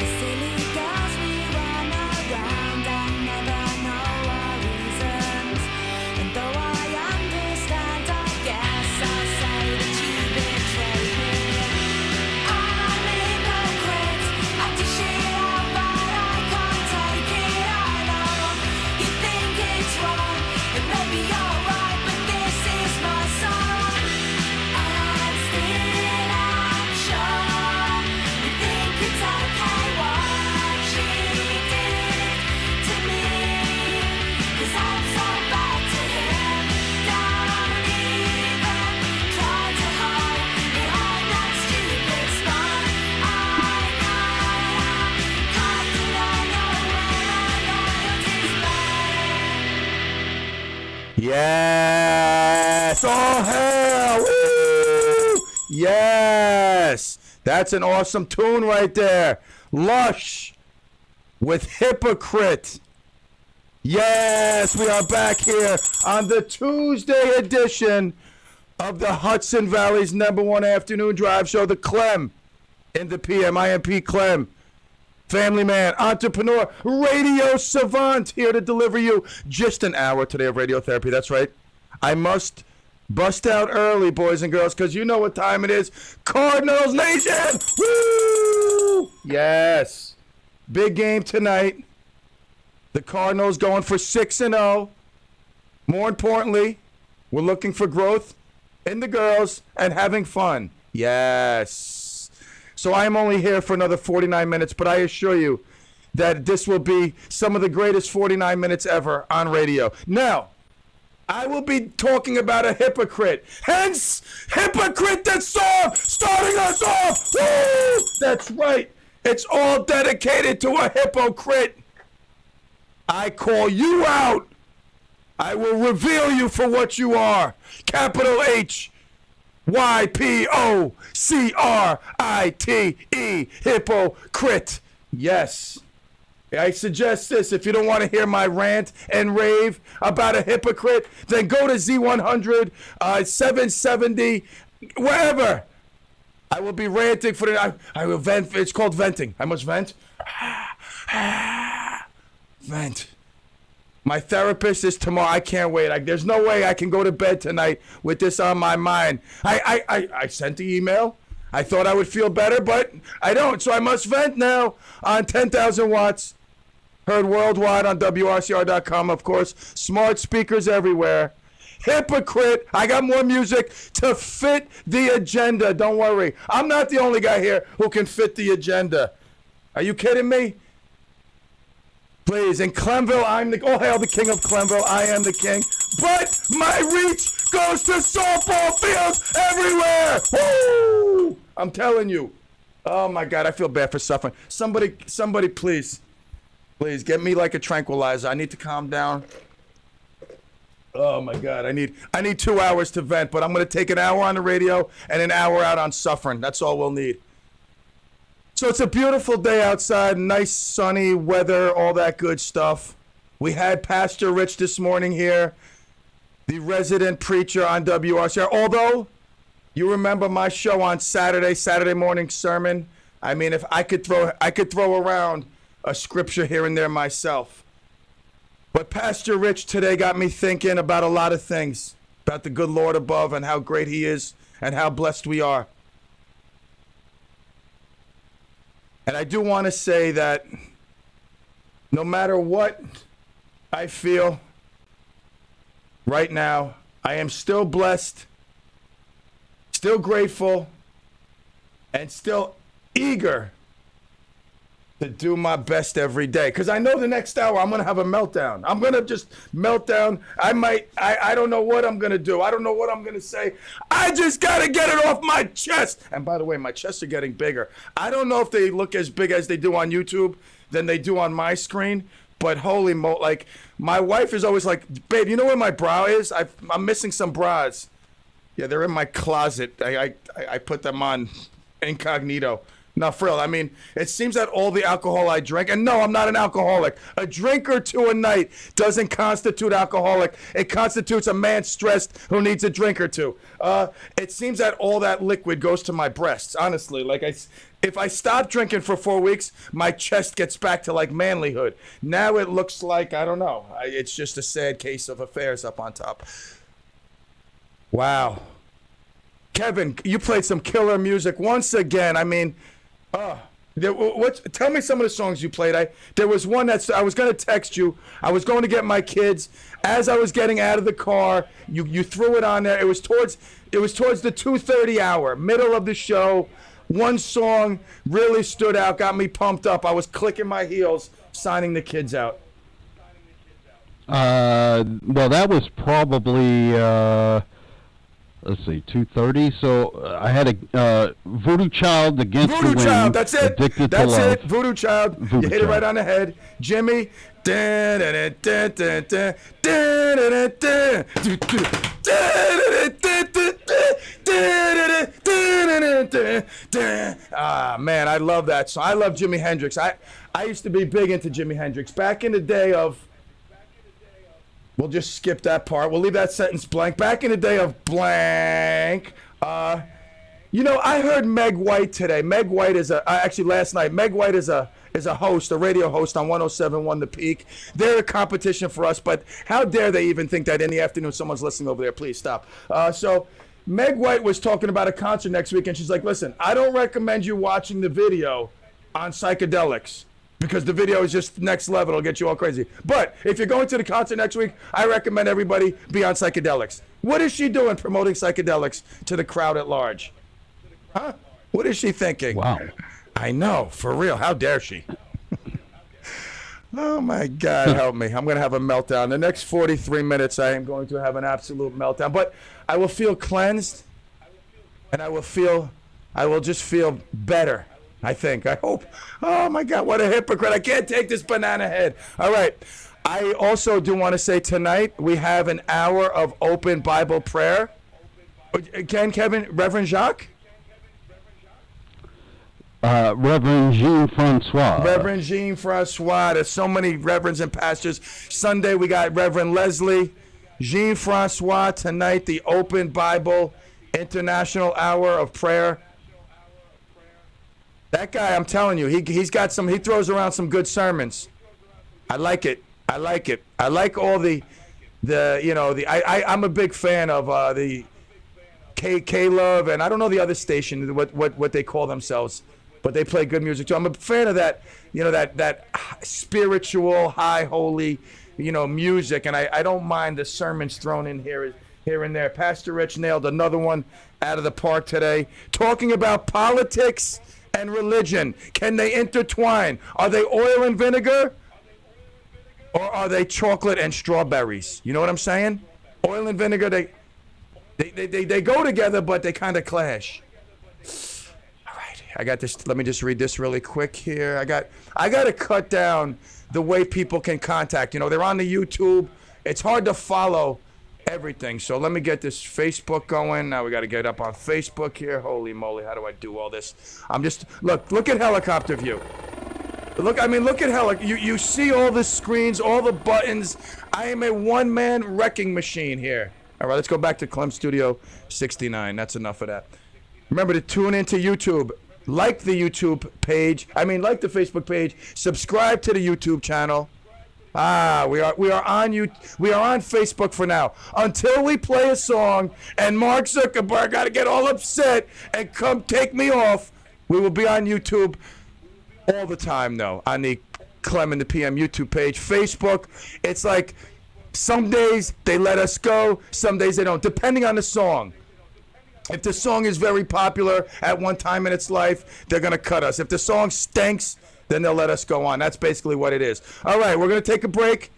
silly girls we run around and never know our reasons. And though I understand, I guess I'll say that you betrayed me. I'm a hypocrite, I dish it out but I can't take it. I know you think it's wrong, and maybe you're right, but this is my song. And still I'm sure you think it's okay what she did to me. 'Cause I'm so bad to him, don't even try to hide behind that stupid smile. I know Captain, I know where my loyalty's lay. Yes! Oh, hell! Woo! Yes! That's an awesome tune right there. Lush with Hypocrite. Yes, we are back here on the Tuesday edition of the Hudson Valley's #1 afternoon drive show, the Clem in the PM. I am Pete Clem. Family man, entrepreneur, radio savant, here to deliver you just an hour today of radiotherapy. That's right. I must bust out early, boys and girls, because you know what time it is. Cardinals Nation! Woo! Yes. Big game tonight. The Cardinals going for 6-0. More importantly, we're looking for growth in the girls and having fun. Yes. So I am only here for another 49 minutes, but I assure you that this will be some of the greatest 49 minutes ever on radio. Now, I will be talking about a hypocrite. Hence, Hypocrite, that song starting us off. Woo! That's right. It's all dedicated to a hypocrite. I call you out. I will reveal you for what you are. Capital H. YPOCRITE, hypocrite. Yes. I suggest this. If you don't want to hear my rant and rave about a hypocrite, then go to Z100, 770, wherever. I will be ranting for the. I will vent. It's called venting. I must vent. Vent. My therapist is tomorrow. I can't wait. There's no way I can go to bed tonight with this on my mind. I sent the email. I thought I would feel better, but I don't. So I must vent now on 10,000 watts. Heard worldwide on WRCR.com, of course. Smart speakers everywhere. Hypocrite. I got more music to fit the agenda. Don't worry. I'm not the only guy here who can fit the agenda. Are you kidding me? Please, in Clemville, all hail the king of Clemville. I am the king. But my reach goes to softball fields everywhere. Woo! I'm telling you. Oh my God, I feel bad for suffering. Somebody, please get me like a tranquilizer. I need to calm down. Oh my God, I need 2 hours to vent, but I'm gonna take an hour on the radio and an hour out on suffering. That's all we'll need. So it's a beautiful day outside, nice sunny weather, all that good stuff. We had Pastor Rich this morning here, the resident preacher on WRCR. Although, you remember my show on Saturday morning sermon. I mean, if I could throw around a scripture here and there myself. But Pastor Rich today got me thinking about a lot of things, about the good Lord above and how great he is and how blessed we are. And I do want to say that no matter what I feel right now, I am still blessed, still grateful, and still eager to do my best every day. Because I know the next hour I'm going to have a meltdown. I'm going to just melt down. I don't know what I'm going to do. I don't know what I'm going to say. I just got to get it off my chest. And by the way, my chests are getting bigger. I don't know if they look as big as they do on YouTube than they do on my screen. But holy like my wife is always like, babe, you know where my bra is? I'm missing some bras. Yeah, they're in my closet. I put them on incognito. No, for real. I mean, it seems that all the alcohol I drink, and no, I'm not an alcoholic. A drink or two a night doesn't constitute alcoholic. It constitutes a man stressed who needs a drink or two. It seems that all that liquid goes to my breasts, honestly. Like If I stop drinking for 4 weeks, my chest gets back to like manlyhood. Now it looks like, I don't know. It's just a sad case of affairs up on top. Wow. Kevin, you played some killer music once again. I mean, tell me some of the songs you played. There was one I was going to text you. I was going to get my kids. As I was getting out of the car, you threw it on there. It was towards the 2:30 hour, middle of the show. One song really stood out, got me pumped up. I was clicking my heels, signing the kids out. Well, that was probably, let's see, 2:30. So I had a Voodoo Child Against the Wind. Voodoo Child, that's it. Addicted That's to Love. it. Voodoo Child. You hit it right on the head. Jimmy. Ah, man, I love that song. I love Jimi Hendrix. I used to be big into Jimi Hendrix. Back in the day of... We'll just skip that part. We'll leave that sentence blank. Back in the day of blank. You know, I heard Meg White today. Meg White is actually last night. Meg White is a host, a radio host on 107.1 The Peak. They're a competition for us, but how dare they even think that in the afternoon someone's listening over there? Please stop. So Meg White was talking about a concert next week, and she's like, listen, I don't recommend you watching the video on psychedelics because the video is just next level. It'll get you all crazy. But if you're going to the concert next week, I recommend everybody be on psychedelics. What is she doing promoting psychedelics to the crowd at large? Huh? What is she thinking? Wow. I know, for real. How dare she? Oh, my God, help me. I'm going to have a meltdown. The next 43 minutes, I am going to have an absolute meltdown. But I will feel cleansed, and I will just feel better, I think. I hope. Oh, my God, what a hypocrite. I can't take this banana head. All right. I also do want to say tonight we have an hour of open Bible prayer. Again, Kevin, Reverend Jacques? Reverend Jean-Francois. Reverend Jean-Francois. There's so many reverends and pastors. Sunday, we got Reverend Leslie. Jean-Francois tonight, the Open Bible International Hour of Prayer. That guy, I'm telling you, he throws around some good sermons. I like it. I like all I'm a big fan of the K-Love, and I don't know the other station, what they call themselves. But they play good music too. I'm a fan of that, that spiritual, high, holy, music. And I don't mind the sermons thrown in here and there. Pastor Rich nailed another one out of the park today. Talking about politics and religion. Can they intertwine? Are they oil and vinegar? Or are they chocolate and strawberries? You know what I'm saying? Oil and vinegar, they go together, but they kind of clash. I got this. Let me just read this really quick here. I got to cut down the way people can contact. They're on the YouTube. It's hard to follow everything. So let me get this Facebook going. Now we got to get up on Facebook here. Holy moly, how do I do all this? Look at helicopter view. Look at you see all the screens, all the buttons. I am a one-man wrecking machine here. All right, let's go back to Clem Studio 69. That's enough of that. Remember to tune into YouTube. Like the YouTube page. Like the Facebook page. Subscribe to the YouTube channel. We are on Facebook for now. Until we play a song and Mark Zuckerberg got to get all upset and come take me off, we will be on YouTube all the time, though, on the Clem and the PM YouTube page. Facebook, it's like some days they let us go, some days they don't, depending on the song. If the song is very popular at one time in its life, they're going to cut us. If the song stinks, then they'll let us go on. That's basically what it is. All right, we're going to take a break,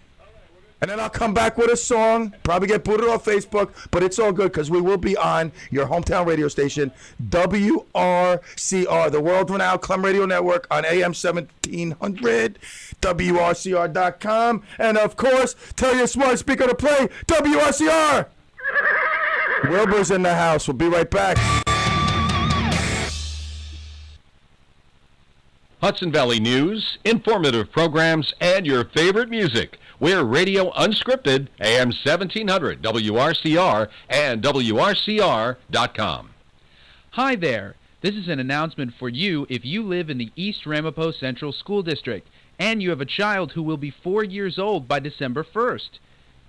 and then I'll come back with a song, probably get booted off Facebook, but it's all good because we will be on your hometown radio station, WRCR, the world-renowned Clem Radio Network on AM 1700, WRCR.com, and, of course, tell your smart speaker to play WRCR. Wilbur's in the house. We'll be right back. Hudson Valley News, informative programs, and your favorite music. We're Radio Unscripted, AM 1700, WRCR, and WRCR.com. Hi there. This is an announcement for you if you live in the East Ramapo Central School District and you have a child who will be 4 years old by December 1st.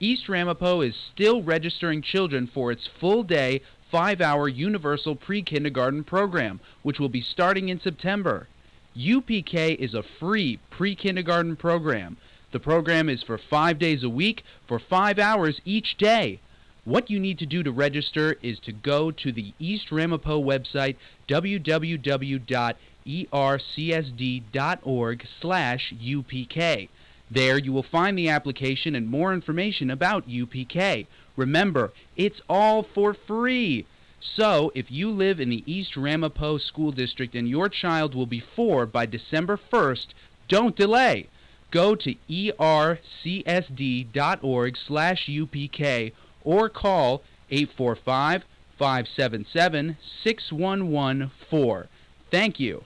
East Ramapo is still registering children for its full-day, 5-hour universal pre-kindergarten program, which will be starting in September. UPK is a free pre-kindergarten program. The program is for 5 days a week for 5 hours each day. What you need to do to register is to go to the East Ramapo website, www.ercsd.org/UPK. There you will find the application and more information about UPK. Remember, it's all for free. So, if you live in the East Ramapo School District and your child will be 4 by December 1st, don't delay. Go to ercsd.org/UPK or call 845-577-6114. Thank you.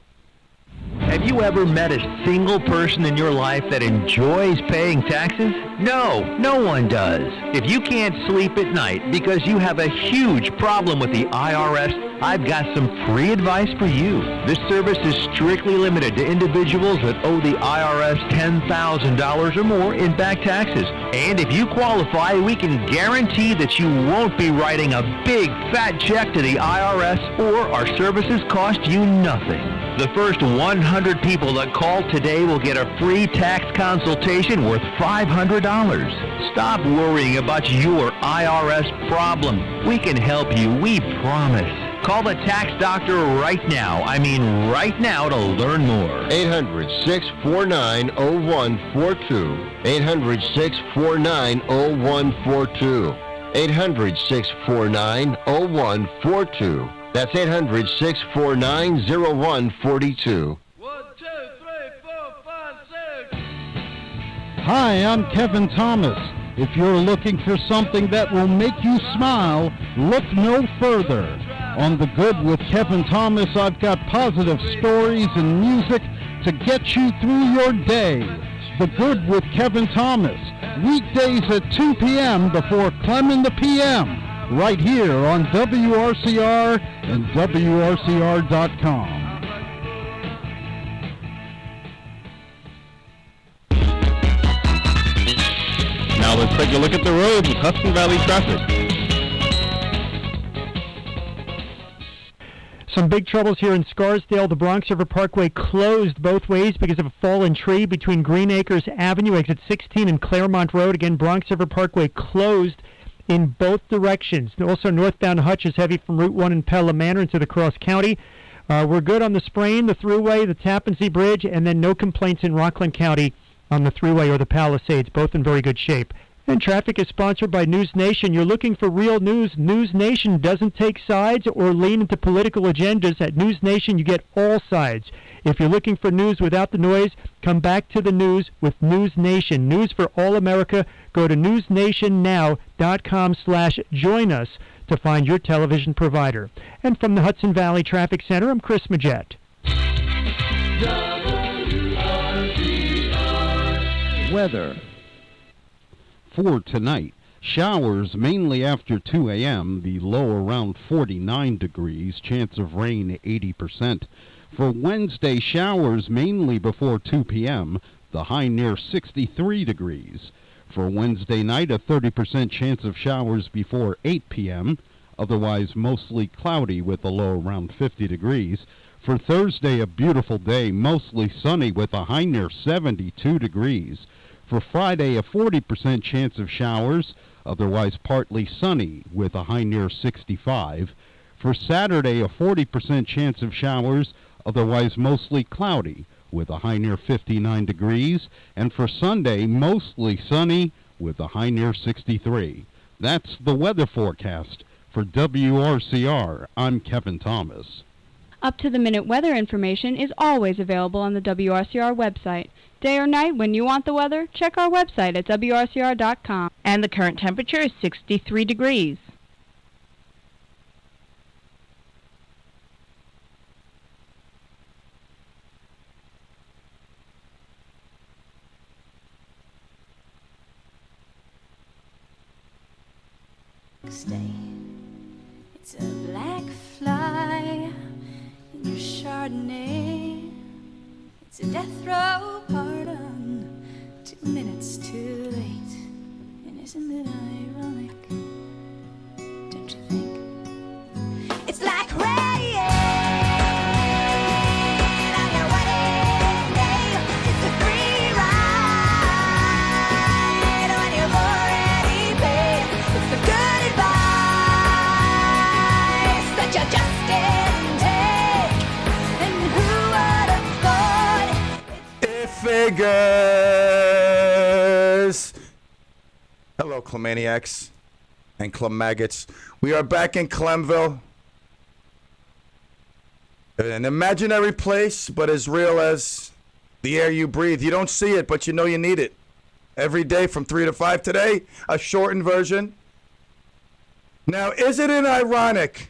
Have you ever met a single person in your life that enjoys paying taxes? No, no one does. If you can't sleep at night because you have a huge problem with the IRS, I've got some free advice for you. This service is strictly limited to individuals that owe the IRS $10,000 or more in back taxes. And if you qualify, we can guarantee that you won't be writing a big fat check to the IRS, or our services cost you nothing. The first 100 people that call today will get a free tax consultation worth $500. Stop worrying about your IRS problem. We can help you, we promise. Call the tax doctor right now. I mean right now, to learn more. 800-649-0142. 800-649-0142. 800-649-0142. That's 800-649-0142. 1, 2, 3, 4, 5, 6. Hi, I'm Kevin Thomas. If you're looking for something that will make you smile, look no further. On The Good with Kevin Thomas, I've got positive stories and music to get you through your day. The Good with Kevin Thomas, weekdays at 2 p.m. before Clem in the p.m., right here on WRCR and WRCR.com. Now let's take a look at the roads with Hudson Valley traffic. Some big troubles here in Scarsdale. The Bronx River Parkway closed both ways because of a fallen tree between Green Acres Avenue, exit 16, and Claremont Road. Again, Bronx River Parkway closed in both directions. Also, northbound Hutch is heavy from Route 1 in Pella Manor into the Cross County. We're good on the Sprain, the Thruway, the Tappan Zee Bridge, and then no complaints in Rockland County on the Thruway or the Palisades, both in very good shape. And traffic is sponsored by News Nation. You're looking for real news. News Nation doesn't take sides or lean into political agendas. At News Nation, you get all sides. If you're looking for news without the noise, come back to the news with News Nation. News for all America. Go to newsnationnow.com/join us to find your television provider. And from the Hudson Valley Traffic Center, I'm Chris Majette. Weather. For tonight, showers mainly after 2 a.m., the low around 49 degrees, chance of rain 80%. For Wednesday, showers mainly before 2 p.m., the high near 63 degrees. For Wednesday night, a 30% chance of showers before 8 p.m., otherwise mostly cloudy with a low around 50 degrees. For Thursday, a beautiful day, mostly sunny with a high near 72 degrees. For Friday, a 40% chance of showers, otherwise partly sunny with a high near 65. For Saturday, a 40% chance of showers, otherwise mostly cloudy with a high near 59 degrees. And for Sunday, mostly sunny with a high near 63. That's the weather forecast. For WRCR, I'm Kevin Thomas. Up-to-the-minute weather information is always available on the WRCR website. Day or night, when you want the weather, check our website at WRCR.com. And the current temperature is 63 degrees. Stay. It's a black fly Chardonnay. It's a death row pardon, 2 minutes too late. And isn't it ironic? Don't you think? It's like rain on your wedding day. It's a free ride when you've already paid. It's the good advice that you just didn't take. And who would have thought It figures. Hello, Clemaniacs and Clemaggots. We are back in Clemville. An imaginary place, but as real as the air you breathe. You don't see it, but you know you need it. Every day from 3 to 5. Today, a shortened version. Now, isn't it ironic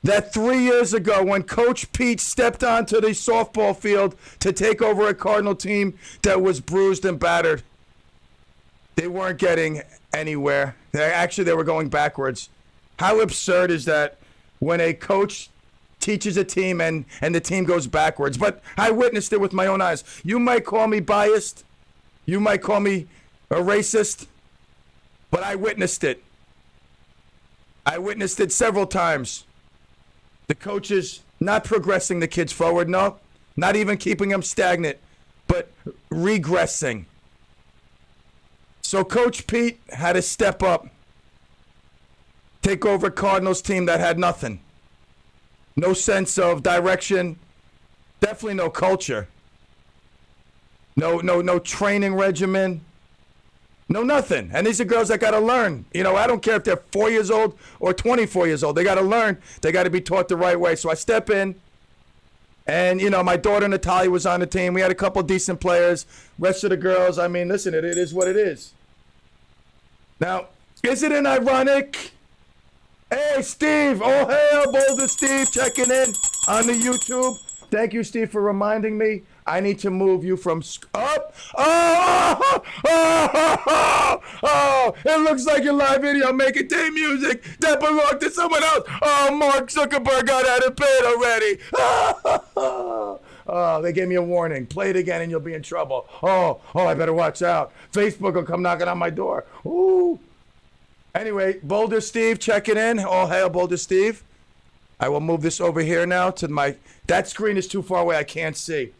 that 3 years ago, when Coach Pete stepped onto the softball field to take over a Cardinal team that was bruised and battered, they weren't getting anywhere. They were going backwards. How absurd is that when a coach teaches a team and the team goes backwards? But I witnessed it with my own eyes. You might call me biased. You might call me a racist. But I witnessed it. I witnessed it several times. The coaches not progressing the kids forward, no. Not even keeping them stagnant, but regressing. So Coach Pete had to step up, take over a Cardinals team that had nothing. No sense of direction, definitely no culture. No training regimen, no nothing. And these are girls that got to learn. You know, I don't care if they're 4 years old or 24 years old. They got to learn. They got to be taught the right way. So I step in. And, you know, my daughter Natalia was on the team. We had a couple decent players. Rest of the girls, I mean, listen, it is what it is. Now, isn't it ironic? Hey, Steve. Oh, hail, Boulder Steve, checking in on the YouTube. Thank you, Steve, for reminding me. I need to move you from up. Oh, it looks like your live video making theme music that belonged to someone else. Oh, Mark Zuckerberg got out of bed already. Oh, they gave me a warning. Play it again and you'll be in trouble. Oh, I better watch out. Facebook will come knocking on my door. Ooh. Anyway, Boulder Steve checking in. All hail, Boulder Steve. I will move this over here now to my... That screen is too far away. I can't see.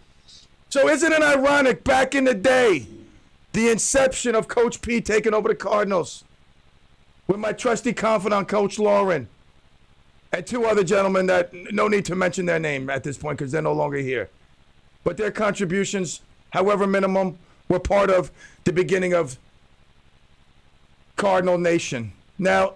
So isn't it ironic, back in the day, the inception of Coach Pete taking over the Cardinals with my trusty confidant, Coach Lauren, and two other gentlemen that no need to mention their name at this point because they're no longer here. But their contributions, however minimum, were part of the beginning of Cardinal Nation. Now,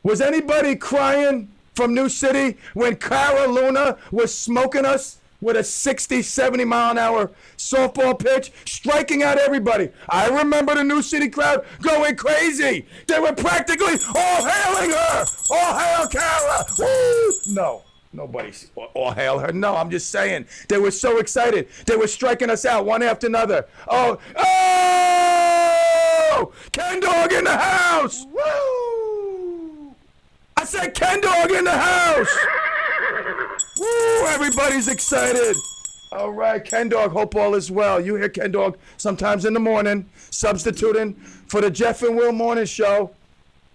was anybody crying from New City when Cara Luna was smoking us with a 60, 70 mile an hour softball pitch, striking out everybody? I remember the New City crowd going crazy. They were practically all hailing her. All hail Cara. Woo! No, nobody all hail her. No, I'm just saying. They were so excited. They were striking us out one after another. Oh! Ken Dog in the house. Woo! I said Ken Dog in the house. Woo! Everybody's excited. All right, Ken Dog, hope all is well. You hear Ken Dog sometimes in the morning, substituting for the Jeff and Will morning show.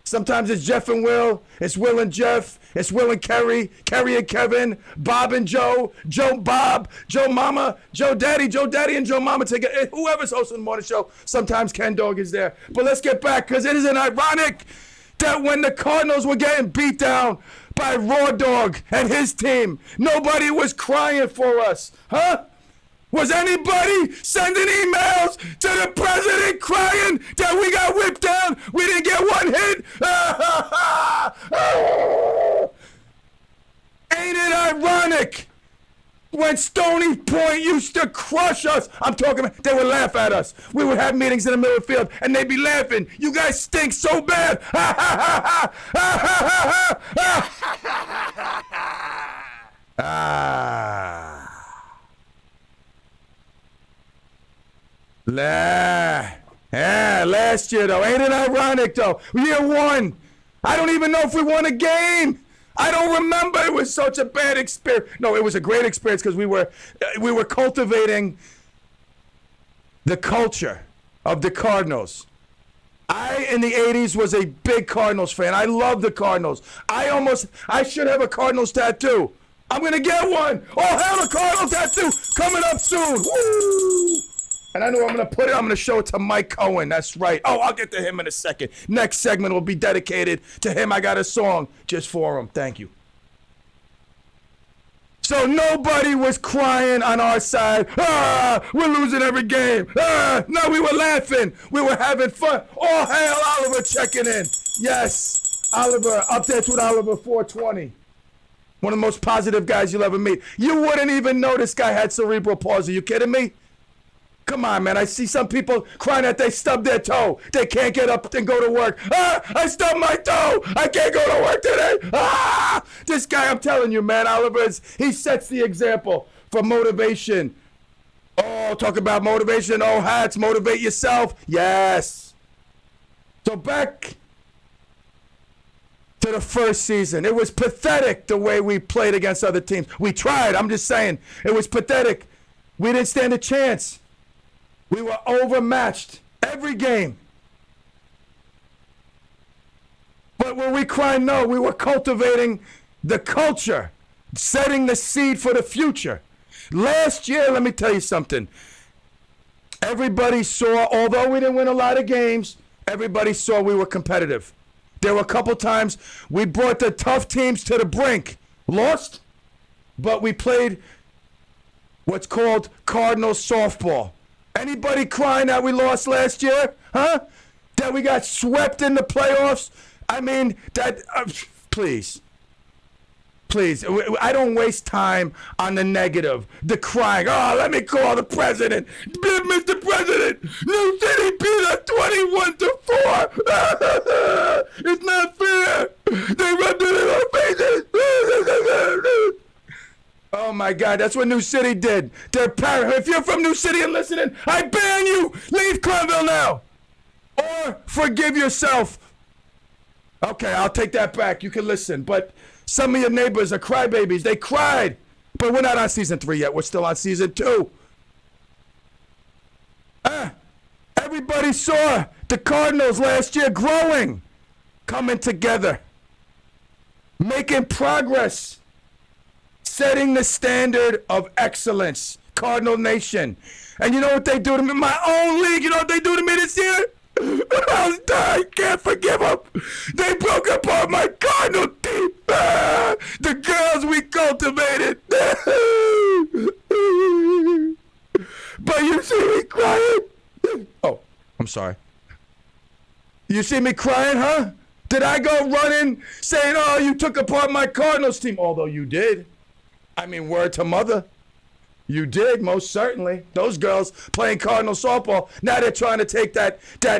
Sometimes it's Jeff and Will, it's Will and Jeff, it's Will and Kerry, Kerry and Kevin, Bob and Joe, Joe Bob, Joe Mama, Joe Daddy and Joe Mama. Take it. Whoever's hosting the morning show, sometimes Ken Dog is there. But let's get back, because it isn't ironic that when the Cardinals were getting beat down by Raw Dog and his team, nobody was crying for us, huh? Was anybody sending emails to the president crying that we got whipped down? We didn't get one hit? Ain't it ironic? When Stony Point used to crush us, I'm talking about, they would laugh at us. We would have meetings in the middle of the field, and they'd be laughing. You guys stink so bad. Last year, though. Ain't it ironic, though? Year one. I don't even know if we won a game. I don't remember. It was such a bad experience. No, it was a great experience because we were cultivating the culture of the Cardinals. I, in the 80s, was a big Cardinals fan. I love the Cardinals. I should have a Cardinals tattoo. I'm going to get one. Oh, have a Cardinals tattoo coming up soon. Woo! And I know I'm going to put it, I'm going to show it to Mike Cohen. That's right. Oh, I'll get to him in a second. Next segment will be dedicated to him. I got a song just for him. Thank you. So nobody was crying on our side. We're losing every game. No, we were laughing. We were having fun. Oh, hail Oliver checking in. Yes, Oliver, updates with Oliver 420. One of the most positive guys you'll ever meet. You wouldn't even know this guy had cerebral palsy. You kidding me? Come on, man. I see some people crying that they stubbed their toe. They can't get up and go to work. I stubbed my toe. I can't go to work today. This guy, I'm telling you, man, Oliver, he sets the example for motivation. Oh, talk about motivation. Oh, hats, motivate yourself. Yes. So back to the first season. It was pathetic the way we played against other teams. We tried. I'm just saying. It was pathetic. We didn't stand a chance. We were overmatched every game. But were we crying? No, we were cultivating the culture, setting the seed for the future. Last year, let me tell you something. Everybody saw, although we didn't win a lot of games, everybody saw we were competitive. There were a couple times we brought the tough teams to the brink. Lost, but we played what's called Cardinal softball. Anybody crying that we lost last year? Huh? That we got swept in the playoffs? I mean, please. Please. I don't waste time on the negative, the crying. Oh, let me call the president. Mr. President, New City beat us 21-4. It's not fair. They run to our faces. Oh my God, that's what New City did. If you're from New City and listening, I ban you. Leave Clemville now. Or forgive yourself. Okay, I'll take that back. You can listen. But some of your neighbors are crybabies. They cried. But we're not on season 3 yet. We're still on season 2. Everybody saw the Cardinals last year growing, coming together, making progress. Setting the standard of excellence, Cardinal Nation. And you know what they do to me? My own league, you know what they do to me this year? I can't forgive them. They broke apart my Cardinal team. The girls we cultivated. But you see me crying? Oh, I'm sorry. You see me crying, huh? Did I go running saying, oh, you took apart my Cardinals team? Although you did. I mean, word to mother. You did, most certainly. Those girls playing Cardinal softball, now they're trying to take that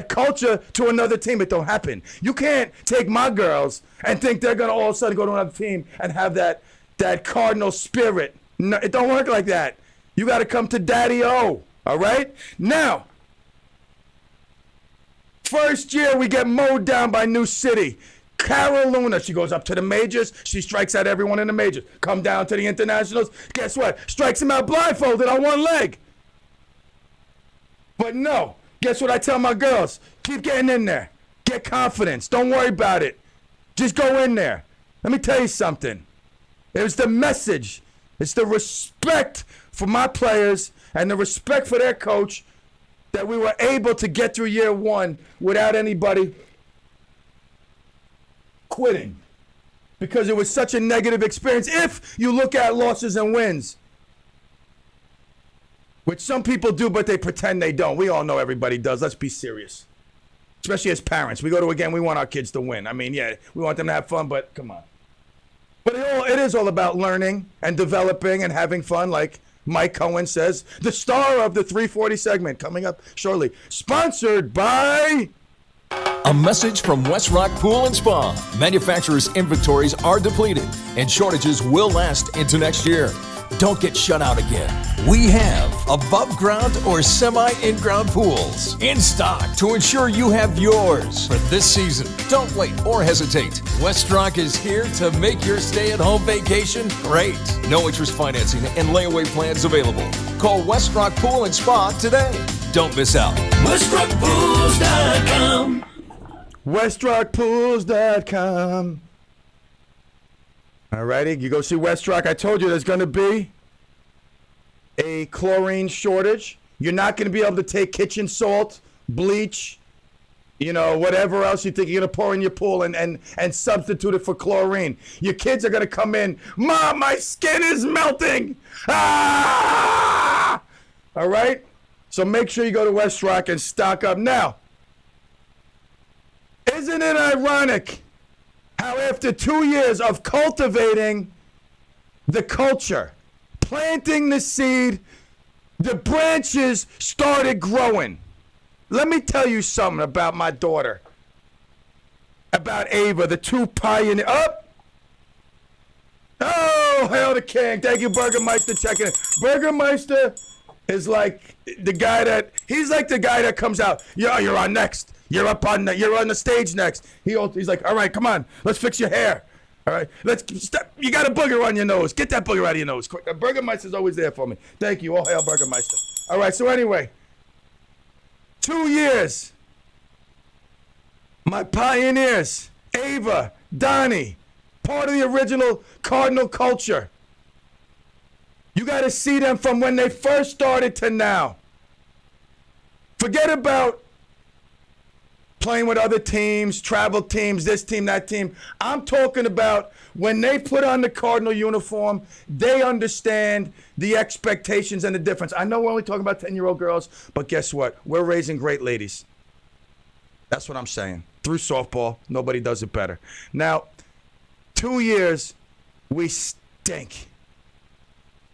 culture to another team. It don't happen. You can't take my girls and think they're going to all of a sudden go to another team and have that Cardinal spirit. No, it don't work like that. You got to come to Daddy-O, all right? Now, first year we get mowed down by New City. Carol Luna, she goes up to the majors. She strikes out everyone in the majors. Come down to the internationals. Guess what? Strikes him out blindfolded on one leg. But no. Guess what I tell my girls? Keep getting in there. Get confidence. Don't worry about it. Just go in there. Let me tell you something. It was the message. It's the respect for my players and the respect for their coach that we were able to get through year 1 without anybody quitting, because it was such a negative experience. If you look at losses and wins, which some people do, but they pretend they don't. We all know everybody does. Let's be serious, especially as parents. We go to a game, we want our kids to win. I mean, yeah, we want them to have fun, but come on. But it is all about learning and developing and having fun, like Mike Cohen says. The star of the 340 segment coming up shortly, sponsored by A message from West Rock Pool and Spa. Manufacturers' inventories are depleted and shortages will last into next year. Don't get shut out again. We have above ground or semi-in-ground pools in stock to ensure you have yours for this season. Don't wait or hesitate. Westrock is here to make your stay-at-home vacation great. No interest financing and layaway plans available. Call Westrock Pool and Spa today. Don't miss out. WestrockPools.com. WestrockPools.com. All righty, you go see Westrock. I told you there's going to be a chlorine shortage. You're not going to be able to take kitchen salt, bleach, whatever else you think you're going to pour in your pool and substitute it for chlorine. Your kids are going to come in, Mom, my skin is melting. Ah! All right? So make sure you go to Westrock and stock up. Now, isn't it ironic how after 2 years of cultivating the culture, planting the seed, the branches started growing? Let me tell you something about my daughter, about Ava, the two pioneers. Oh, hail the king. Thank you, Burgermeister, checking in. Burgermeister is like the guy that comes out. You're on next. You're on the stage next. He's like, all right, come on, let's fix your hair. All right, let's stop. You got a booger on your nose. Get that booger out of your nose. Burgermeister's always there for me. Thank you. All hail Burgermeister. All right, so anyway, 2 years. My pioneers, Ava, Donnie, part of the original Cardinal culture. You got to see them from when they first started to now. Forget about playing with other teams, travel teams, this team, that team. I'm talking about when they put on the Cardinal uniform, they understand the expectations and the difference. I know we're only talking about 10-year-old girls, but guess what? We're raising great ladies. That's what I'm saying. Through softball, nobody does it better. Now, 2 years, we stink.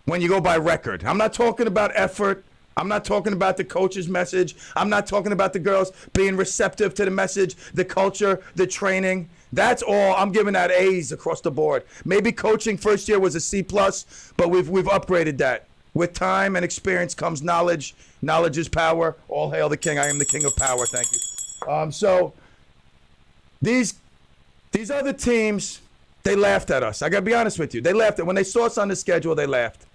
When you go by record. I'm not talking about effort. I'm not talking about the coach's message. I'm not talking about the girls being receptive to the message, the culture, the training. That's all. I'm giving out A's across the board. Maybe coaching first year was a C+, but we've upgraded that. With time and experience comes knowledge. Knowledge is power. All hail the king. I am the king of power. Thank you. So these other teams, they laughed at us. I got to be honest with you. They laughed. When they saw us on the schedule, they laughed.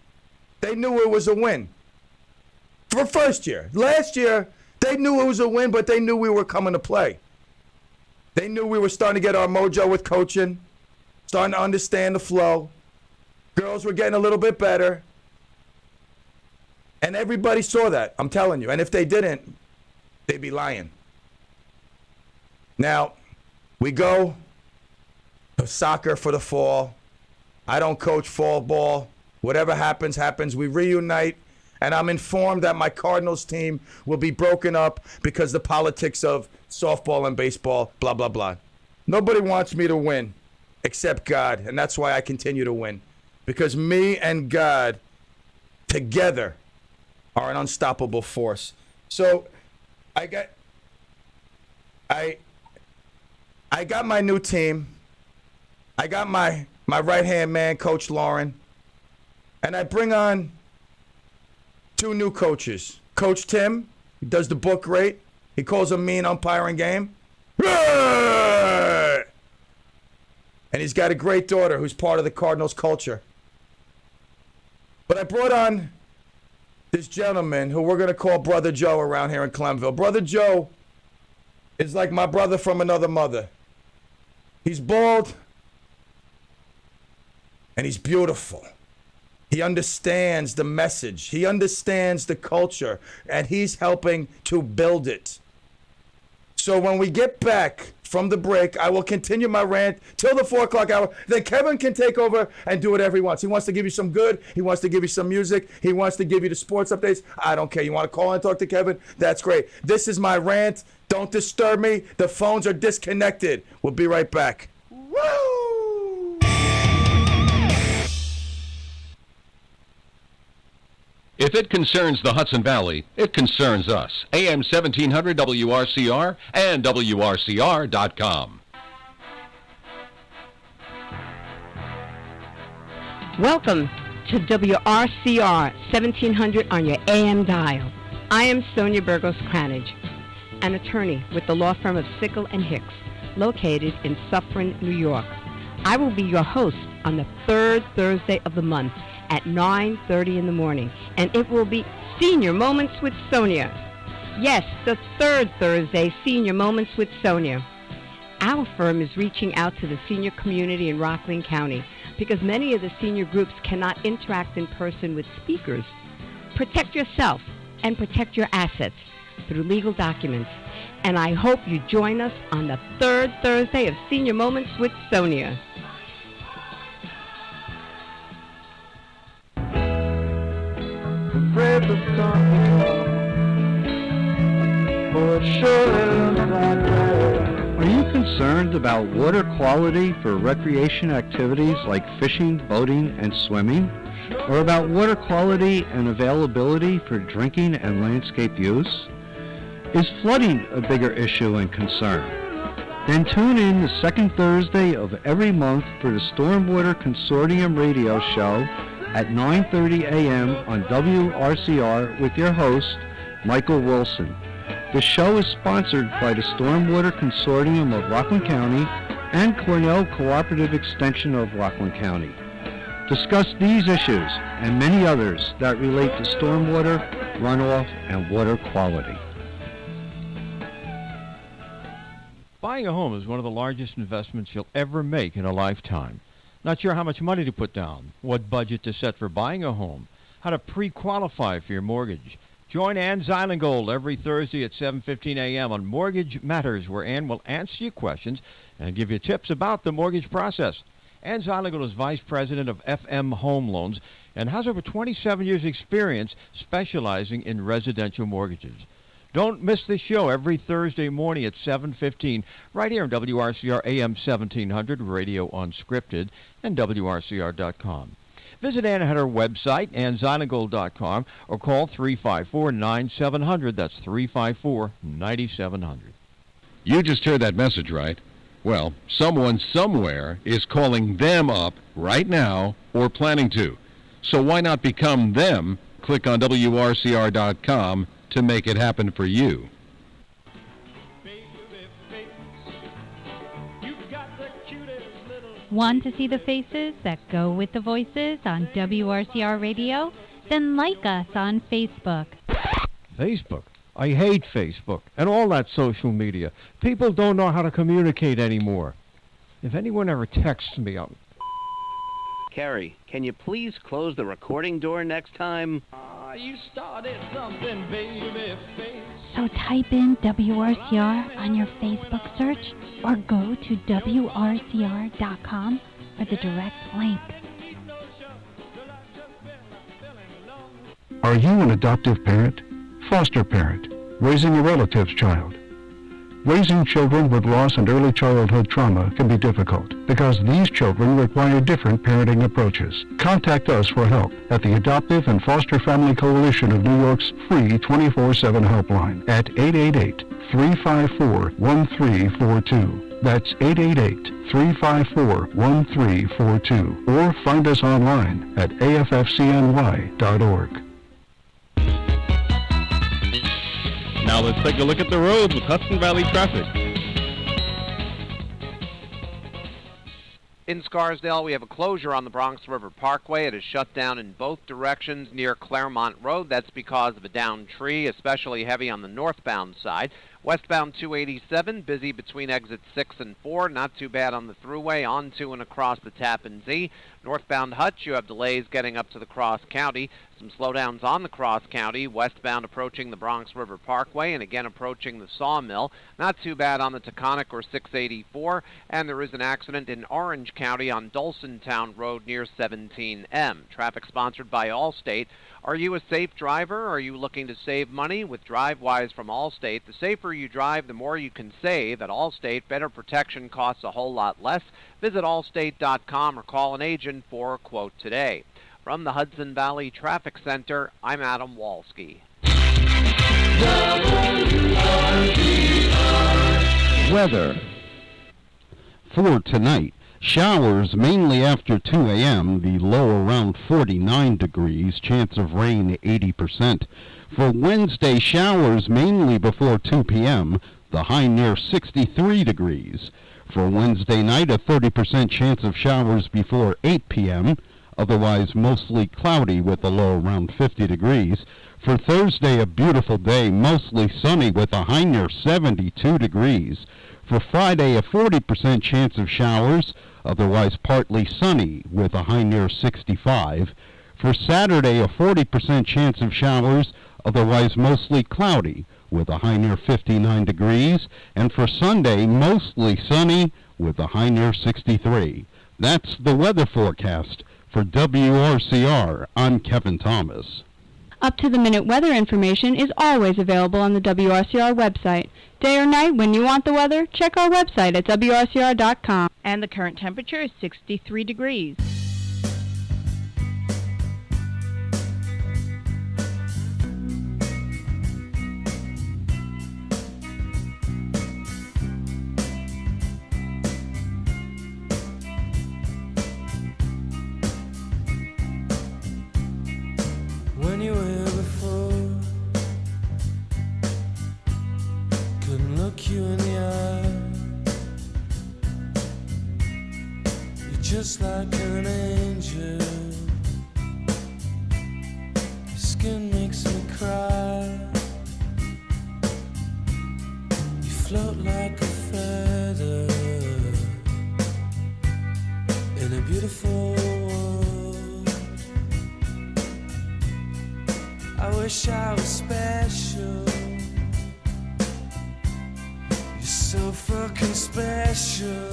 They knew it was a win. For first year. Last year, they knew it was a win, but they knew we were coming to play. They knew we were starting to get our mojo with coaching, starting to understand the flow. Girls were getting a little bit better. And everybody saw that, I'm telling you. And if they didn't, they'd be lying. Now, we go to soccer for the fall. I don't coach fall ball. Whatever happens, happens. We reunite. And I'm informed that my Cardinals team will be broken up because the politics of softball and baseball, blah, blah, blah. Nobody wants me to win except God, and that's why I continue to win. Because me and God together are an unstoppable force. So I got my new team. I got my right-hand man, Coach Lauren, and I bring on two new coaches. Coach Tim, he does the book great. He calls a mean umpiring game. And he's got a great daughter who's part of the Cardinals culture. But I brought on this gentleman who we're going to call Brother Joe around here in Clemville. Brother Joe is like my brother from another mother. He's bald and he's beautiful. He understands the message. He understands the culture, and he's helping to build it. So when we get back from the break, I will continue my rant till the 4 o'clock hour. Then Kevin can take over and do whatever he wants. He wants to give you some good. He wants to give you some music. He wants to give you the sports updates. I don't care. You want to call and talk to Kevin? That's great. This is my rant. Don't disturb me. The phones are disconnected. We'll be right back. Woo! If it concerns the Hudson Valley, it concerns us. AM 1700 WRCR and WRCR.com. Welcome to WRCR 1700 on your AM dial. I am Sonia Burgos Cranage, an attorney with the law firm of Sickle and Hicks, located in Suffern, New York. I will be your host on the third Thursday of the month at 9:30 in the morning, and it will be Senior Moments with Sonia. Yes, the third Thursday, Senior Moments with Sonia. Our firm is reaching out to the senior community in Rockland County because many of the senior groups cannot interact in person with speakers. Protect yourself and protect your assets through legal documents. And I hope you join us on the third Thursday of Senior Moments with Sonia. Are you concerned about water quality for recreation activities like fishing, boating, and swimming? Or about water quality and availability for drinking and landscape use? Is flooding a bigger issue and concern? Then tune in the second Thursday of every month for the Stormwater Consortium radio show at 9:30 a.m. on WRCR with your host, Michael Wilson. The show is sponsored by the Stormwater Consortium of Rockland County and Cornell Cooperative Extension of Rockland County. Discuss these issues and many others that relate to stormwater, runoff, and water quality. Buying a home is one of the largest investments you'll ever make in a lifetime. Not sure how much money to put down, what budget to set for buying a home, how to pre-qualify for your mortgage. Join Ann Zeilengold every Thursday at 7:15 a.m. on Mortgage Matters, where Ann will answer your questions and give you tips about the mortgage process. Ann Zeilengold is Vice President of FM Home Loans and has over 27 years' experience specializing in residential mortgages. Don't miss the show every Thursday morning at 7:15 right here on WRCR AM 1700, Radio Unscripted, and WRCR.com. Visit Ann at her website, annzeilengold.com, or call 354-9700. That's 354-9700. You just heard that message, right? Well, someone somewhere is calling them up right now or planning to. So why not become them? Click on WRCR.com to make it happen for you. Want to see the faces that go with the voices on WRCR Radio? Then like us on Facebook. Facebook? I hate Facebook and all that social media. People don't know how to communicate anymore. If anyone ever texts me, I'll... Carrie, can you please close the recording door next time? You started something, baby face. So type in WRCR on your Facebook search or go to WRCR.com for the direct link. Are you an adoptive parent, foster parent, raising a relative's child? Raising children with loss and early childhood trauma can be difficult because these children require different parenting approaches. Contact us for help at the Adoptive and Foster Family Coalition of New York's free 24/7 helpline at 888-354-1342. That's 888-354-1342. Or find us online at affcny.org. Now let's take a look at the roads with Hudson Valley traffic. In Scarsdale, we have a closure on the Bronx River Parkway. It is shut down in both directions near Claremont Road. That's because of a downed tree, especially heavy on the northbound side. Westbound 287, busy between exits 6 and 4. Not too bad on the thruway, on to and across the Tappan Zee. Northbound Hutch, you have delays getting up to the Cross County. Some slowdowns on the Cross County, westbound approaching the Bronx River Parkway and again approaching the Sawmill. Not too bad on the Taconic or 684. And there is an accident in Orange County on Dolsontown Road near 17M. Traffic sponsored by Allstate. Are you a safe driver? Are you looking to save money? With DriveWise from Allstate, the safer you drive, the more you can save. At Allstate, better protection costs a whole lot less. Visit allstate.com or call an agent for a quote today. From the Hudson Valley Traffic Center, I'm Adam Walski. Weather. For tonight, Showers mainly after 2 a.m., the low around 49 degrees, chance of rain 80%. For Wednesday, showers mainly before 2 p.m., the high near 63 degrees. For Wednesday night, a 30% chance of showers before 8 p.m., otherwise mostly cloudy with a low around 50 degrees. For Thursday, a beautiful day, mostly sunny with a high near 72 degrees. For Friday, a 40% chance of showers, otherwise partly sunny with a high near 65. For Saturday, a 40% chance of showers, otherwise mostly cloudy with a high near 59 degrees. And for Sunday, mostly sunny with a high near 63. That's the weather forecast. For WRCR, I'm Kevin Thomas. Up-to-the-minute weather information is always available on the WRCR website. Day or night, when you want the weather, check our website at WRCR.com. And the current temperature is 63 degrees. When you were before, couldn't look you in the eye. You're just like an angel. Your skin makes me cry. You float like a feather in a beautiful world. I wish I was special. You're so fucking special.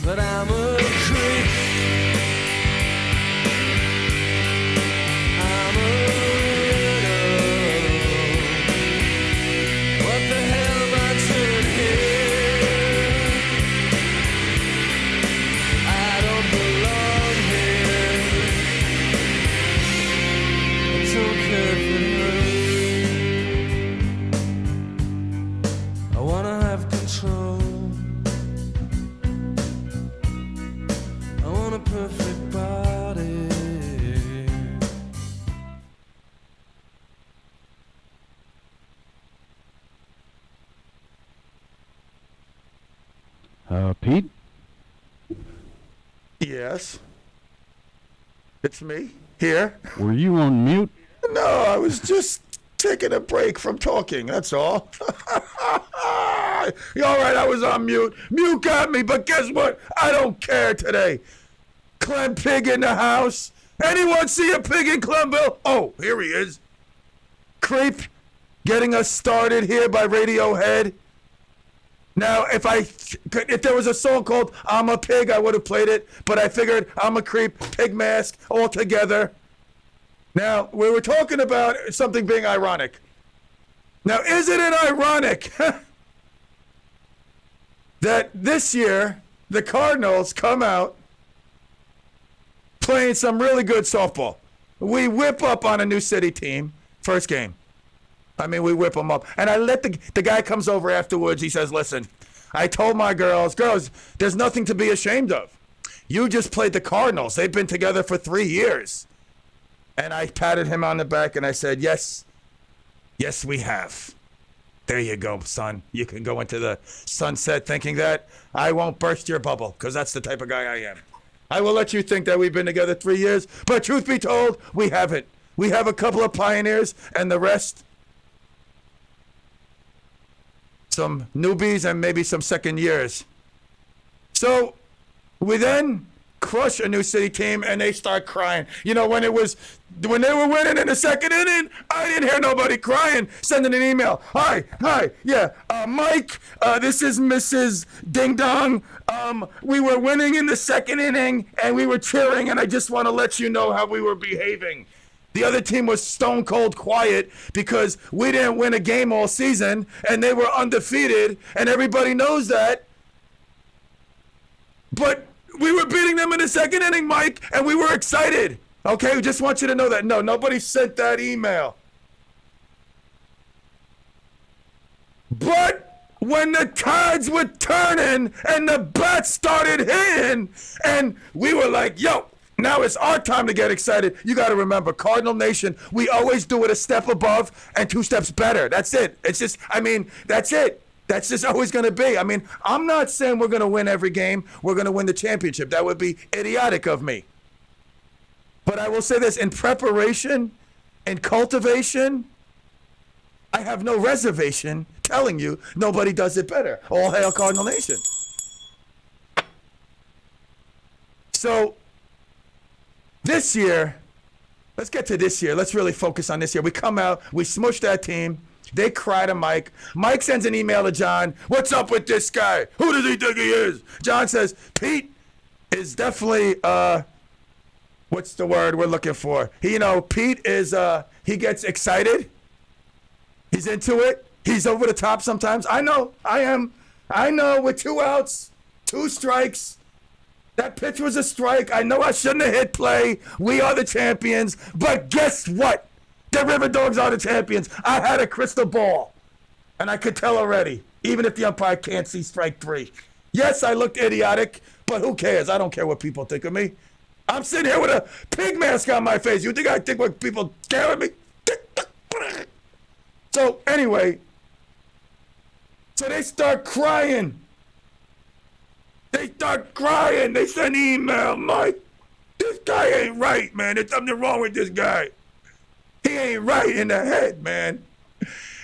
But I'm a creep. I'm a widow. What the hell am I doing here? I don't belong here. I don't care if it hurts. I wanna have control. I want a perfect body. Pete? Yes. It's me, here. Were you on mute? No, I was just taking a break from talking, that's all. All right, I was on mute. Mute got me, but guess what? I don't care today. Clem Pig in the house. Anyone see a pig in Clemville? Oh, here he is. Creep, getting us started here by Radiohead. Now, if there was a song called I'm a Pig, I would have played it, but I figured I'm a Creep, Pig Mask, all together. Now, we were talking about something being ironic. Now, isn't it ironic that this year the Cardinals come out playing some really good softball? We whip up on a New City team, first game. I mean, we whip them up. And I let the guy comes over afterwards. He says, listen, I told my girls, there's nothing to be ashamed of. You just played the Cardinals. They've been together for 3 years. And I patted him on the back and I said, yes, we have. There you go, son. You can go into the sunset thinking that. I won't burst your bubble because that's the type of guy I am. I will let you think that we've been together 3 years, but truth be told, we haven't. We have a couple of pioneers and the rest, some newbies and maybe some second years. So we then crush a New City team and they start crying. You know, when they were winning in the second inning, I didn't hear nobody crying, sending an email. Hi, yeah, Mike, this is Mrs. Ding Dong. We were winning in the second inning and we were cheering, and I just want to let you know how we were behaving. The other team was stone cold quiet because we didn't win a game all season and they were undefeated, and everybody knows that. But we were beating them in the second inning, Mike, and we were excited. Okay, we just want you to know that. No, nobody sent that email. But when the tides were turning and the bats started hitting, and we were like, yo, now it's our time to get excited. You got to remember, Cardinal Nation, we always do it a step above and 2 steps better. That's it. It's just, I mean, that's it. That's just always going to be. I mean, I'm not saying we're going to win every game. We're going to win the championship. That would be idiotic of me. But I will say this, in preparation and cultivation, I have no reservation telling you nobody does it better. All hail Cardinal Nation. So this year, let's get to this year. Let's really focus on this year. We come out, we smush that team. They cry to Mike. Mike sends an email to John. What's up with this guy? Who does he think he is? John says, Pete is definitely, what's the word we're looking for? Pete is, he gets excited. He's into it. He's over the top sometimes. I know. I am. I know. With 2 outs, 2 strikes. That pitch was a strike. I know I shouldn't have hit play. We are the champions. But guess what? The River Dogs are the champions. I had a crystal ball. And I could tell already. Even if the umpire can't see strike 3. Yes, I looked idiotic. But who cares? I don't care what people think of me. I'm sitting here with a pig mask on my face. You think I think what people care of me? So anyway, so they start crying. They start crying. They send email, Mike. This guy ain't right, man. There's something wrong with this guy. He ain't right in the head, man.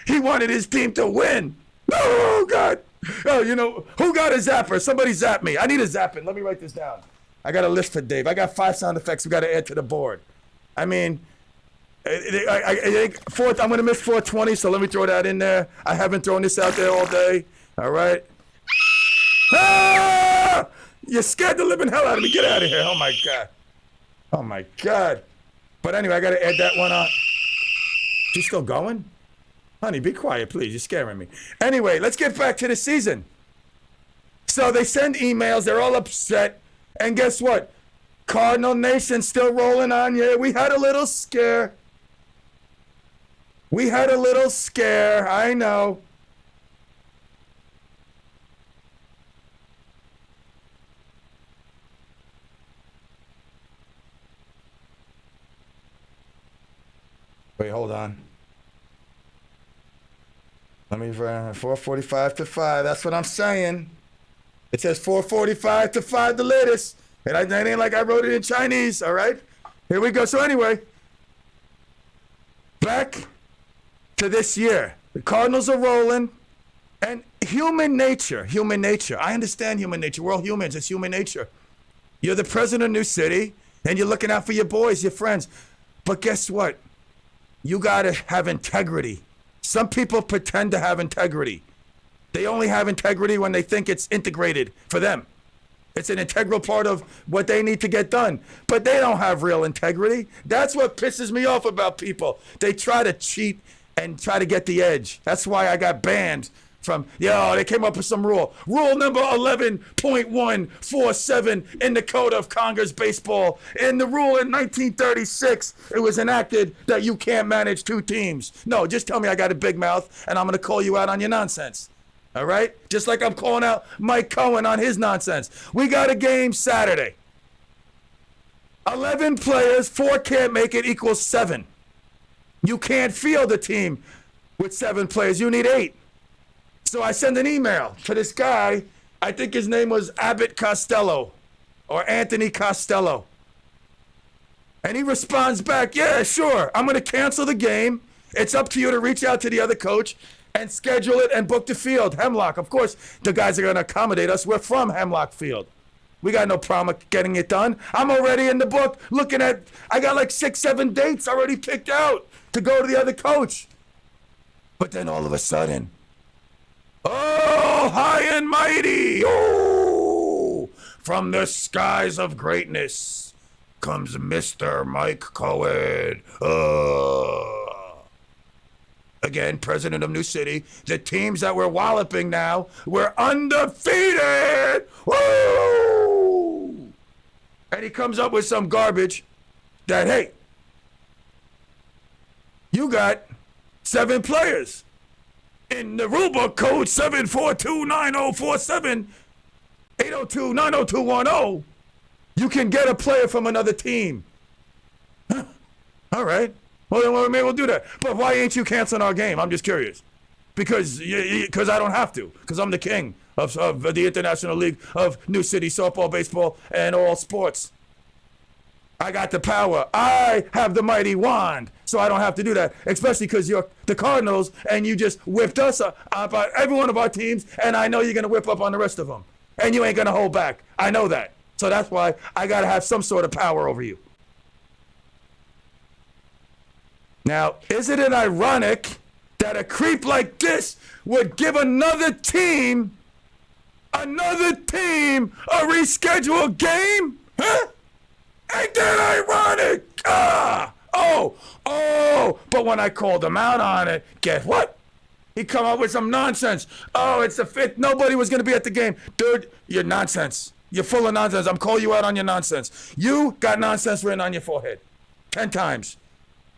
He wanted his team to win. Oh, God. Oh, who got a zapper? Somebody zap me. I need a zapping. Let me write this down. I got a list for Dave. I got 5 sound effects we got to add to the board. I mean, I think I'm going to miss 420, so let me throw that in there. I haven't thrown this out there all day. All right. Ah! You scared the living hell out of me. Get out of here. Oh, my God. Oh, my God. But anyway, I got to add that one on. She's still going? Honey, be quiet, please. You're scaring me. Anyway, let's get back to the season. So they send emails. They're all upset. And guess what? Cardinal Nation still rolling on. Yeah, we had a little scare. I know. Wait, hold on. Let me 4:45 to 5. That's what I'm saying. It says 4:45 to 5 the latest. And it ain't like I wrote it in Chinese, all right? Here we go. So anyway, back to this year. The Cardinals are rolling. And human nature. I understand human nature. We're all humans. It's human nature. You're the president of New City, and you're looking out for your boys, your friends. But guess what? You got to have integrity. Some people pretend to have integrity. They only have integrity when they think it's integrated for them. It's an integral part of what they need to get done. But they don't have real integrity. That's what pisses me off about people. They try to cheat and try to get the edge. That's why I got banned from, they came up with some rule. Rule number 11.147 in the Code of Congress Baseball. In the rule in 1936, it was enacted that you can't manage 2 teams. No, just tell me I got a big mouth and I'm going to call you out on your nonsense. All right? Just like I'm calling out Mike Cohen on his nonsense. We got a game Saturday. 11 players, 4 can't make it equals 7. You can't field a team with 7 players. You need 8. So I send an email to this guy. I think his name was Abbott Costello or Anthony Costello. And he responds back, yeah, sure. I'm going to cancel the game. It's up to you to reach out to the other coach and schedule it and book the field. Hemlock, of course, the guys are going to accommodate us. We're from Hemlock Field. We got no problem getting it done. I'm already in the book looking at, I got like 6, 7 dates already picked out to go to the other coach. But then all of a sudden, oh, high and mighty, oh, from the skies of greatness comes Mr. Mike Cohen. Again, president of New City. The teams that we're walloping now, we're undefeated. Woo! And he comes up with some garbage that, hey, you got 7 players. in the rulebook code 7429047 802-90210, you can get a player from another team. Huh. All right. Well, then maybe we'll do that. But why ain't you canceling our game? I'm just curious. Because I don't have to. Because I'm the king of the International League of New City Softball, Baseball, and all sports. I got the power. I have the mighty wand. So I don't have to do that. Especially because you're the Cardinals and you just whipped us up on every one of our teams. And I know you're going to whip up on the rest of them. And you ain't going to hold back. I know that. So that's why I got to have some sort of power over you. Now, isn't it ironic that a creep like this would give another team a rescheduled game? Huh? Ain't that ironic? But when I called him out on it, guess what? He come up with some nonsense. Oh, it's the 5th. Nobody was going to be at the game. Dude, you're nonsense. You're full of nonsense. I'm calling you out on your nonsense. You got nonsense written on your forehead 10 times.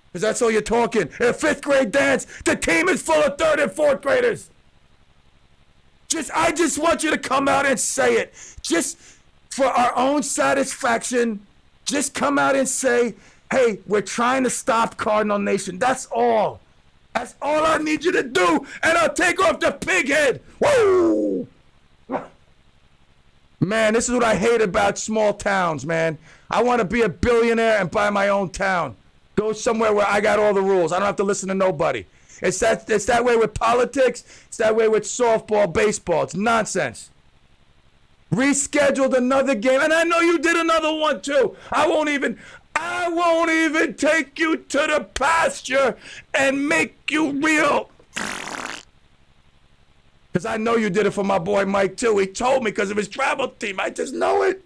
Because that's all you're talking. In a 5th grade dance, the team is full of 3rd and 4th graders. I just want you to come out and say it. Just for our own satisfaction, just come out and say, hey, we're trying to stop Cardinal Nation. That's all. That's all I need you to do, and I'll take off the pig head. Woo! Man, this is what I hate about small towns, man. I want to be a billionaire and buy my own town. Go somewhere where I got all the rules. I don't have to listen to nobody. It's that way with politics. It's that way with softball, baseball. It's nonsense. Rescheduled another game, and I know you did another one too. I won't even take you to the pasture and make you real. Because I know you did it for my boy Mike too. He told me because of his travel team. I just know it.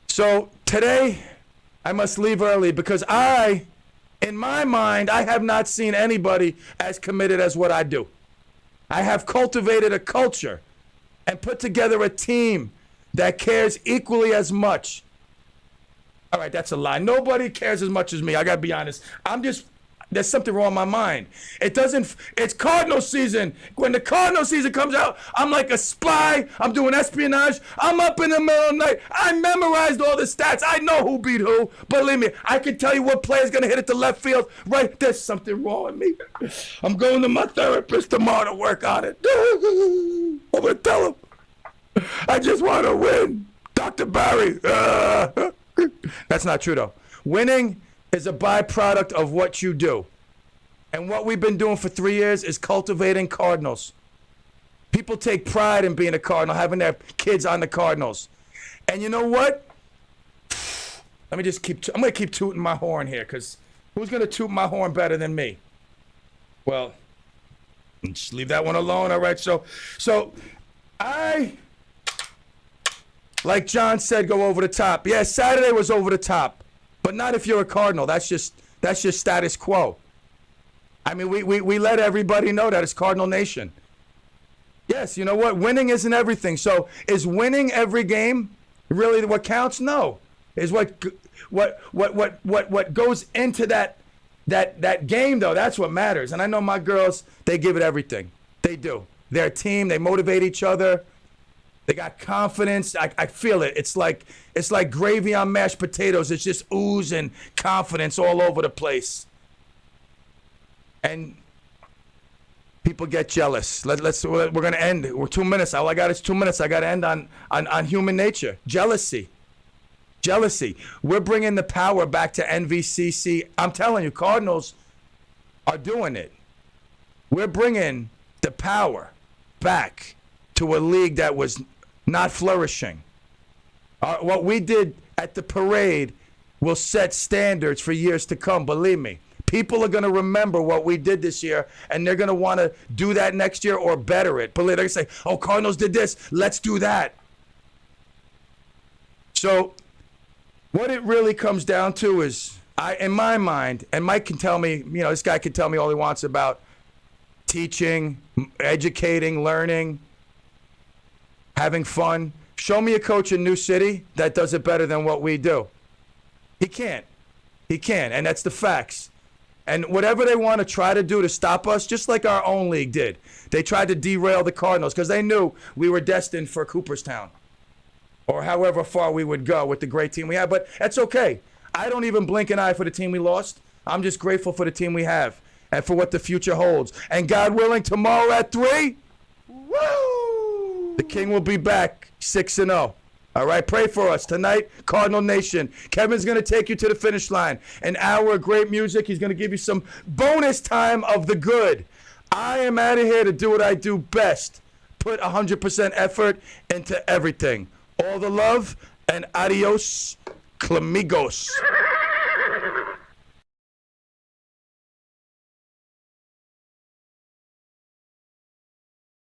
So today, I must leave early because in my mind, I have not seen anybody as committed as what I do. I have cultivated a culture and put together a team that cares equally as much. All right, that's a lie. Nobody cares as much as me. I got to be honest. There's something wrong in my mind. It's Cardinal season. When the Cardinal season comes out, I'm like a spy. I'm doing espionage. I'm up in the middle of the night. I memorized all the stats. I know who beat who. Believe me, I can tell you what player's going to hit it to left field. Right, there's something wrong with me. I'm going to my therapist tomorrow to work on it. I'm going to tell him. I just want to win. Dr. Barry. That's not true, though. Winning is a byproduct of what you do. And what we've been doing for 3 years is cultivating Cardinals. People take pride in being a Cardinal, having their kids on the Cardinals. And you know what? I'm going to keep tooting my horn here, because who's going to toot my horn better than me? Well, just leave that one alone, all right? So I, like John said, go over the top. Yeah, Saturday was over the top. But not if you're a Cardinal. That's just status quo. I mean, we let everybody know that it's Cardinal Nation. Yes, you know what? Winning isn't everything. So is winning every game really what counts? No. Is what goes into that game, though. That's what matters. And I know my girls, they give it everything. They do. They're a team. They motivate each other. They got confidence. I feel it. It's like gravy on mashed potatoes. It's just oozing confidence all over the place. And people get jealous. We're going to end. We're 2 minutes. All I got is 2 minutes. I got to end on human nature. Jealousy. We're bringing the power back to NVCC. I'm telling you, Cardinals are doing it. We're bringing the power back to a league that was not flourishing. What we did at the parade will set standards for years to come, believe me. People are going to remember what we did this year, and they're going to want to do that next year or better it. They're going to say, oh, Cardinals did this, let's do that. So what it really comes down to is, in my mind, and Mike can tell me, this guy can tell me all he wants about teaching, educating, learning, having fun. Show me a coach in New City that does it better than what we do. He can't. He can't, and that's the facts. And whatever they want to try to do to stop us, just like our own league did, they tried to derail the Cardinals because they knew we were destined for Cooperstown or however far we would go with the great team we have. But that's okay. I don't even blink an eye for the team we lost. I'm just grateful for the team we have and for what the future holds. And God willing, tomorrow at 3, woo! The King will be back 6-0. All right, pray for us tonight, Cardinal Nation. Kevin's going to take you to the finish line. An hour of great music. He's going to give you some bonus time of the good. I am out of here to do what I do best. Put 100% effort into everything. All the love and adios, Clemigos.